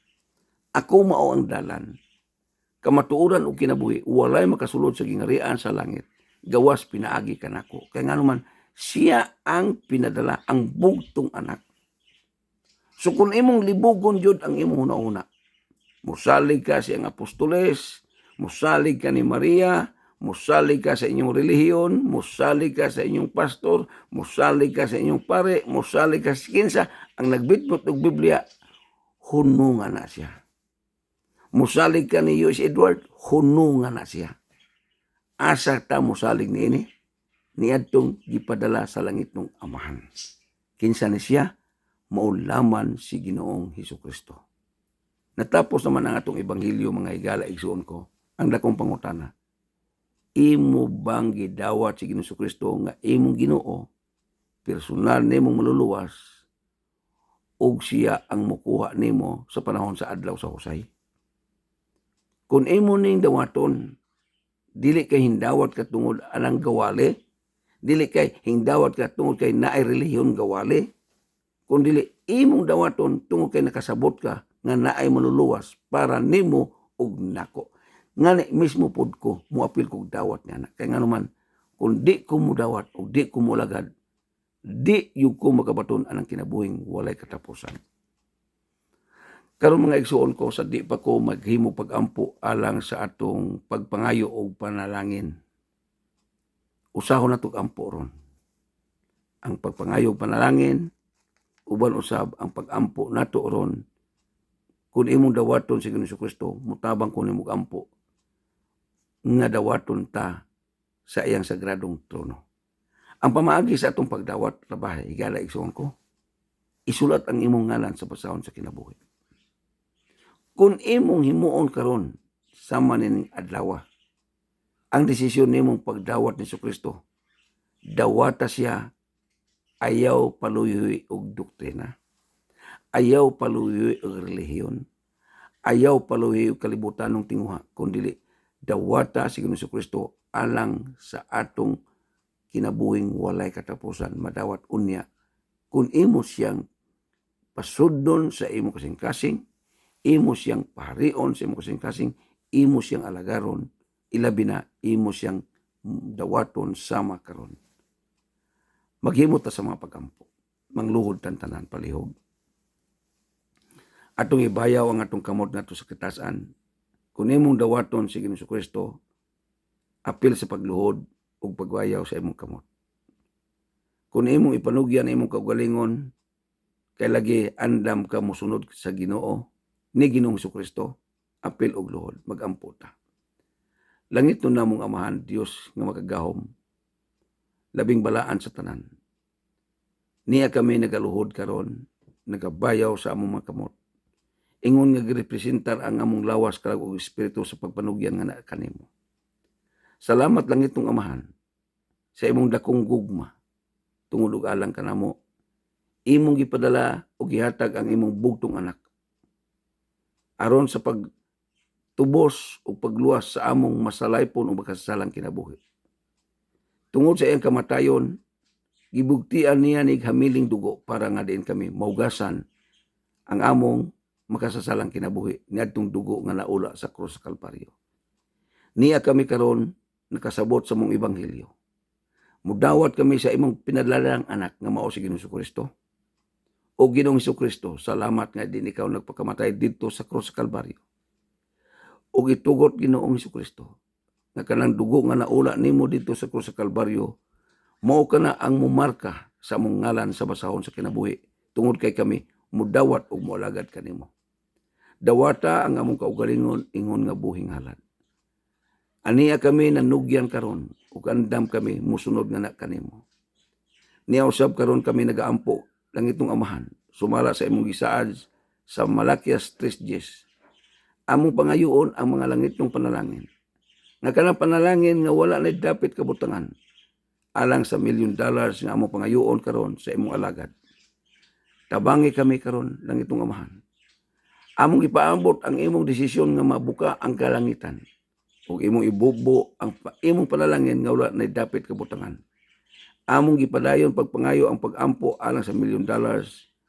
Ako mao ang dalan. Kamatuoran o kinabuhi, walay makasulod sa gingarian sa langit. Gawas pinaagi kanako. Kaya nga naman, siya ang pinadala, ang bugtong anak. So kung imong libugon jud ang imong una-una, musalig ka sa iyang apostoles, musalig ka ni Maria, musalig ka sa inyong relihiyon, musalig ka sa inyong pastor, musalig ka sa inyong pare, musalig ka sa kinsa, ang nagbitbot og Biblia, hunungan na siya. Musalig ka ni U.S. Edward, hunungan na siya. Asa ta musalig niini, niadtong gipadala sa langit ng Amahan. Kinsa ni siya? Maulaman si Ginoong Hesukristo. Natapos naman ang atong ebanghelyo, mga higala, igsuon ko, ang dakong pangutana. Imo bang gidawat si Ginoong Hesukristo nga imong Ginoo, personal nimong maluluwas, ug siya ang mukuha nimo sa panahon sa adlaw sa husay? Kung imo ning dawaton, dili kay hindawat ka tungod anang gawali, dili kay hindawat ka tungod kay naay relihiyon gawali, kung dili imong dawaton tungod kay nakasabot ka nga naay maluluwas para nimo ug nako. Ngani mismo pud ko muapil kog dawat niya. Kay nganuman, kung di ko mo dawat o di ko mo lagad, di yung ko makabaton anang kinabuhing walay katapusan. Karon mga igsuon ko, sa di pa ko maghimo pagampo alang sa atong pagpangayo o panalangin. Usahon na itong ampo ron. Ang pagpangayo o panalangin, uban usab ang pagampo nato ron. Kung imong dawaton si Ginoong Hesukristo, mutabang kung imong ampo, nga dawaton ta sa iyang sagradong trono. Ang pamaagi sa atong pagdawat, labahay, higala igsuon ko, isulat ang imong ngalan sa basahon sa kinabuhi. Kung imong himuon karon sama ning adlaw, ang desisyon nimong pagdawat ni Hesukristo, dawata siya, ayaw paluyoy og doktrina, ayaw paluyoy og relihiyon, ayaw paluyoy og kalibutan ng tinguha, kundi dawata si Ginoong Hesukristo alang sa atong kinabuhing walay katapusan, madawat unya. Kung imo siyang pasudon sa imo kasing-kasing, imo siyang paharion sa imo kasing-kasing, imo siyang alagaron, ilabi na imo siyang dawaton sama karon. Maghimo ta sa mga pagampo, mangluhod tantanan palihog. Atong ibayaw ang atong kamot nato sa kitasan. Kung imong dawaton si Ginoong Hesukristo, apil sa pagluhod ug pagwayaw sa imong kamot. Kung imong ipanugyan imong kaugalingon, kay lagi andam ka mosunod sa Ginoo ni Ginoong Hesukristo, apil og luhod, magampo ta. Langit nun namong Amahan, Dios nga makagahom, labing balaan sa tanan. Niya kami nagaluhod karon, nagabayaw sa among mga kamot. Ingon nga girepresentar ang among lawas kalag og espiritu sa pagpanugyan nga na kanimo. Salamat langit ng Amahan sa imong dakong gugma tungod og alang kanamo. Imong gipadala o gihatag ang imong bugtong anak aron sa pagtubos o pagluwas sa among masalaypon o makasasalang kinabuhi. Tungod sa iyang kamatayon, gibugtian niya ni hamiling dugo para nga din kami maugasan ang among makasasalang kinabuhi niadtong dugo nga naula sa krus sa Kalbaryo. Niya kami karon nakasabot sa mong ebanghelyo. Mudawat kami sa imong pinadalalang anak nga mao si Ginoong Hesukristo. O Ginoong Hesukristo, salamat nga din ikaw nagpakamatay dito sa krus sa Kalbaryo. O itugot Ginoong Hesukristo, nga kanang dugo nga naula nimo dito sa krus sa Kalbaryo, mao kana ang mumarka sa among ngalan sa basahon sa kinabuhi, tungod kay kami mudawat og moalagad kanimo. Dawata ang among kaugalingon ingon nga buhing halad. Aniya kami nanugyan karon ug andam kami musunod nga na kanimo. Niya usab karon kami nagaampo langit ng Amahan, sumala sa imong gisaad sa Malakias 3:10. Among pangayoon ang mga langit ng panalangin. Nga kanang panalangin nga wala na dapit kabutangan, alang sa $1 million nga among pangayoon karon sa imong alagad. Tabangi kami karon langit ng Amahan. Among ipaambot ang imong desisyon nga mabuka ang kalangitan. Ug imong ibubo ang imong panalangin nga wala na dapit kabutangan. Among gipadayon pagpangayo ang pagampo alang sa $1 million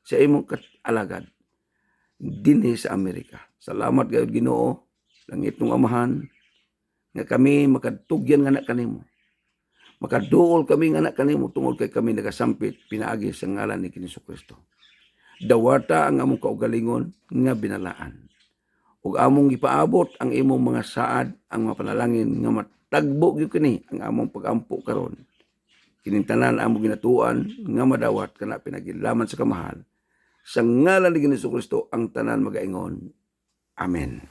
sa imong alagad dinhi sa Amerika. Salamat gayud Ginoo, langit ng Amahan, nga kami makatugyan nga na kanimo. Makaduol kami nga na kanimo tungod kay kami nagasampit pinaagi sa ngalan ni Ginoong Hesukristo. Dawata ang among kaugalingon nga binalaan. Ug among gipaabot ang imong mga saad, ang mga panalangin nga matagbo gyud kini ang among pagampo karon. Kining tanan among ginatuan nga madawat kana pinagilaman sa kamahal. Sa ngalan ni Ginoong Kristo ang tanan magaingon. Amen.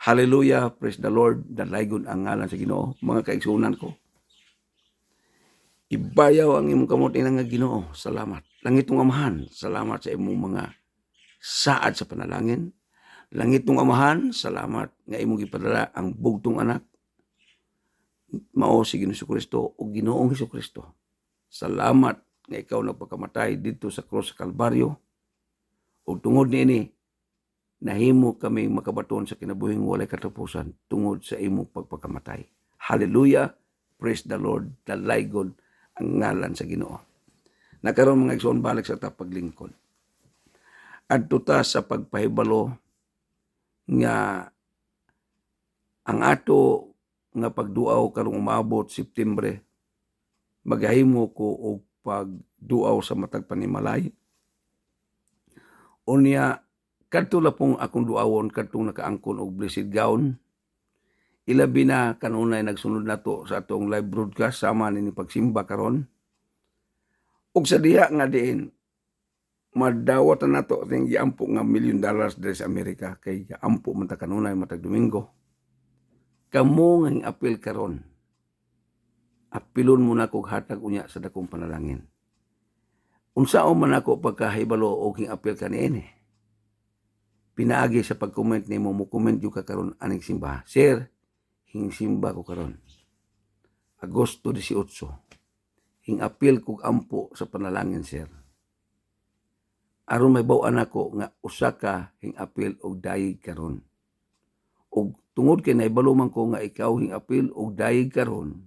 Hallelujah, praise the Lord. Dalaygon ang ngalan sa Ginoo. Mga kaigsunan ko, ibayaw ang imong kamot ina nga Ginoo. Salamat. Langit ng Amahan, salamat sa imong mga saad sa panalangin. Langit ng Amahan, salamat nga imong gipadala ang bugtong anak. Mao si Ginoong Kristo o Ginoong Hesukristo. Salamat nga ikaw nagpakamatay dito sa cross sa Kalbaryo. O tungod niini, nahimo kami makabaton sa kinabuhing walay katapusan tungod sa imong pagpakamatay. Hallelujah, praise the Lord, dalaygon ang ngalan sa Ginoo. Nakaroon mga igsoon balik sa paglingkod. Adto ta sa pagpahibalo nga ang ato nga pagduaw karong umabot Septembre, magahimo ko og pagduaw sa matag panimalay. Unya kadto la pong akong duawon kadtong nakaangkon og blessed gown. Ilabi na kanunay nagsunod nato sa atong live broadcast sama nini pagsimba karon. Ug sa diha nga diin madawat na nato ating giampo nga $1 million diri sa Amerika kay giampo man ta kanunay matag Domingo. Kamo nga apil karon. Apilon mo na kog hatag unya sa dakong panalangin. Unsaon man ako pagkahibalo og apil kaniini. Pinaagi sa pag-comment nimo mo comment yung karon aning simba. Sir, hingsimba ko karon. Agosto 18. Hing-apil kog ampo sa panalangin, sir. Aron may baw-an ako nga usa ka hing-apil og dayeg karon. Og tungod kay naibalo man ko nga ikaw hing-apil og dayeg karon,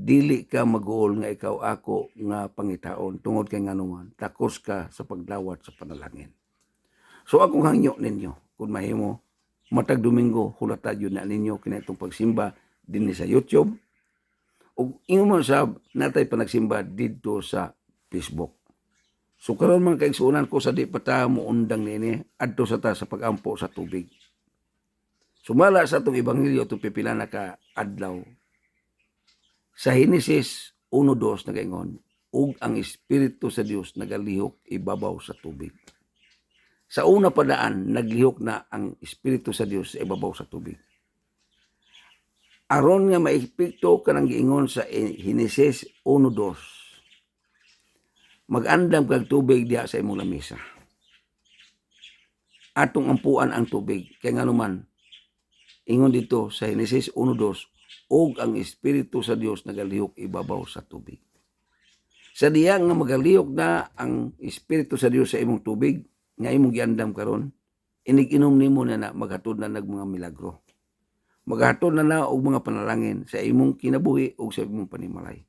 dili ka mag-uol nga ikaw ako nga pangitaon tungod kay nganuman takos ka sa pagdawat sa panalangin. So akong hangyo ninyo, kung mahimo, matag Domingo, hulata yun na ninyo kinitong pagsimba din sa YouTube. O ingon mo sa natay pa nagsimba dito sa Facebook. So karon mga kaigsuunan ko sa di pa ta mo undang nini, adto sa ta sa pagampo sa tubig. Sumala sa itong Ebanghelyo, itong pipila na ka adlaw. Sa Henesis 1:2 nagaingon, ug ang Espiritu sa Dios nagalihok ibabaw sa tubig. Sa una pa daan, naglihok na ang Espiritu sa Dios sa ibabaw sa tubig. Aron nga maipikto kanang giingon sa Henesis 1:2, mag-andam kag tubig diha sa imong lamesa. Atong ampuan ang tubig, kay nganuman, ingon dito sa Henesis 1:2, ug ang Espiritu sa Dios nagalihok ibabaw sa tubig. Sa diya nga magalihok na ang Espiritu sa Dios sa imong tubig, nga imong giandam karon, inig-inom nimo na maghatod na nag mga milagro. Maghatod na og mga panalangin sa imong kinabuhi ug sa imong panimalay.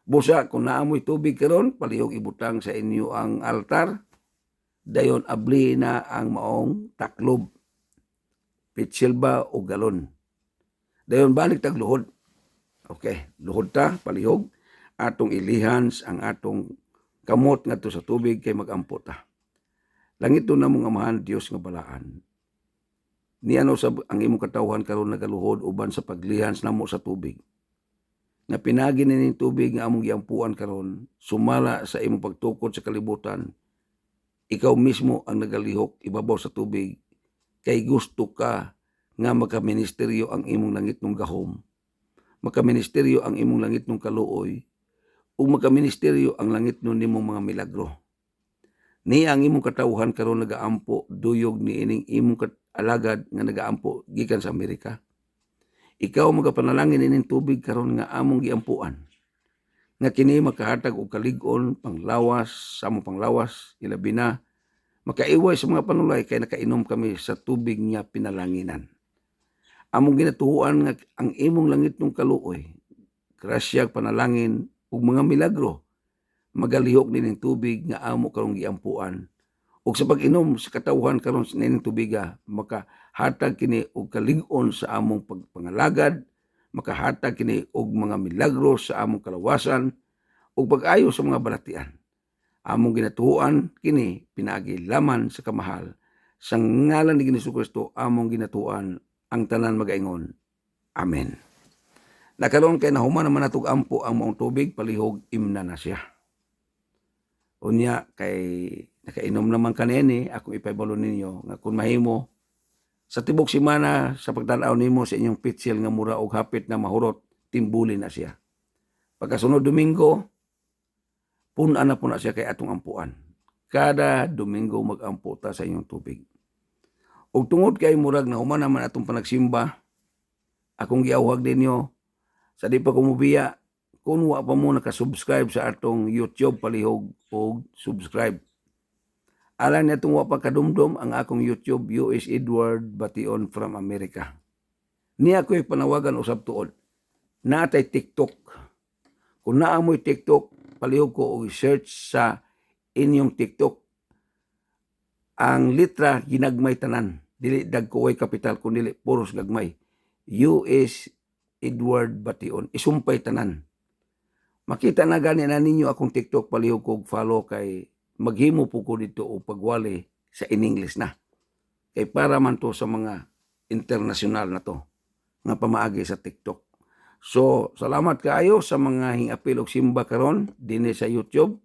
Busa kung naamoy tubig karon, palihog ibutang sa inyo ang altar, dayon abli na ang maong taklob, pitsilba o galon. Dayon balik tag luhod. Okay, luhod ta, palihog, atong ilihans ang atong kamot ngadto sa tubig kay magampo ta. Langit na mong Amahan, Dios nga balaan. Niano sa ang imong katawhan karon nagaluhod uban sa paglihans namo sa tubig. Nga pinagi ning tubig nga among giampuan karon, sumala sa imong pagtukod sa kalibutan, ikaw mismo ang nagalihok ibabaw sa tubig kay gusto ka nga makaministeryo ang imong langit ng gahom, makaministeryo ang imong langit ng kaluoy, ug makaministeryo ang langit ng nimong mga milagro. Niya ang imong katawhan karon nagaampo duyog ni ining imong alagad nga nagaampo gikan sa Amerika. Ikaw magapanalangin ining tubig karon nga among giampuan. Nga kini makahatag og kalig-on, panglawas, sa among panglawas, ilabi na makaiway sa mga panulay kay nakainom kami sa tubig nga pinalanginan. Among ginatuhuan nga ang imong langit ng kaluoy, grasya, panalangin ug mga milagro magalihok nining tubig nga amo karong giampuan. Ug sa pag-inom sa katawhan karon nining tubiga, makahatag kini og kalig-on sa among pagpangalagad, makahatag kini og mga milagro sa among kalawasan ug pag-ayo sa mga balatian. Among ginatuan kini pinaagi laman sa kamahal. Sa ngalan ni Jesucristo among ginatuan ang tanan magaingon. Amen. Nakaroon kay nahuman naman natug ampo ang maong tubig, palihog imna na siya. Unya kay nakainom naman kanini, akong ipaybalo ninyo nga kung mahimo sa tibok semana sa pagtanaw nimo sa inyong pitsil nga mura og hapit na mahurot, timbulin na siya. Pagkasunod Domingo, punan na po na siya kay atong ampuan. Kada Domingo mag-ampo ta sa inyong tubig. Ug tungod kay murag na human naman atong panagsimba, akong giawhag ninyo sa di pa kumubiya, kung wa pa mo nakasubscribe sa atong YouTube, palihog og subscribe. Alam niya itong wa pa kadumdum ang akong YouTube, US Edward Bation from America. Niya ko'y panawagan usab tuod. Natay TikTok. Kung naamoy TikTok, palihog ko og search sa inyong TikTok. Ang litra ginagmay tanan. Dili dagkuway kapital kun dili puros gagmay. US Edward Bation. Isumpay tanan. Makita na gani na ninyo akong TikTok, palihog ko follow kay maghimo po ko dito o pagwali sa in-English na. Kay para man to sa mga internasyonal na to nga pamaagi sa TikTok. So, salamat kaayo sa mga hingapil og simba karon dinhi sa YouTube.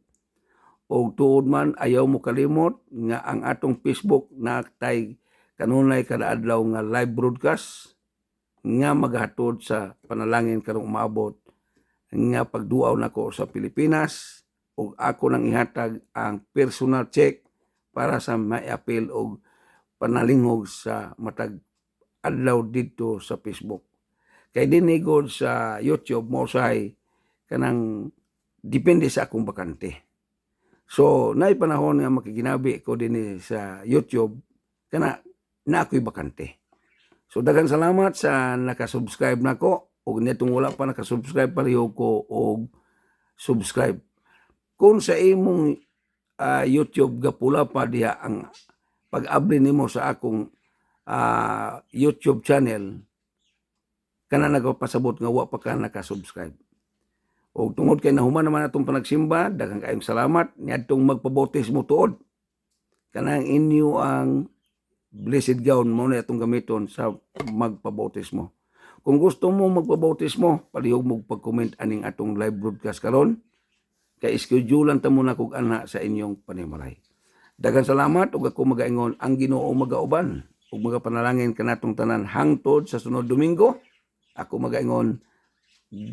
O tuod man ayaw mo kalimot nga ang atong Facebook na tay kanunay kada adlaw nga live broadcast nga maghatod sa panalangin karong umabot nga pagduaw nako sa Pilipinas ug ako nang ihatag ang personal check para sa maiapil og panalingog sa matag adlaw dito sa Facebook. Kay dinhi gud sa YouTube mo say kanang depende sa akong bakante. So naay panahon nga makiginabi ko dinhi sa YouTube kana na ako'y bakante. So daghang salamat sa nakasubscribe nako ug nitong wala pa nakasubscribe, palihog ko og subscribe. Kung sa imong YouTube gapula pa diha ang pag-abli nimo sa akong YouTube channel, kana nagpasabot nga wa pa ka nakasubscribe. O tungod kay nahuman naman atong panagsimba, daghang kaayong salamat niadtong magpabautismo tuod. Kanang inyo ang blessed gown mo na itong gamiton sa magpabautismo. Kung gusto mo magpabautismo, palihog mo pag-comment aning atong live broadcast karon. Kay schedule ta muna kog ana sa inyong panimalay. Daghang salamat ug ako magaingon ang Ginoo magauban ug magapanalangin kanatong tanan hangtod sa sunod Domingo. Ako magaingon,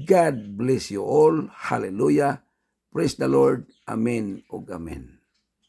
God bless you all. Hallelujah. Praise the Lord. Amen ug amen.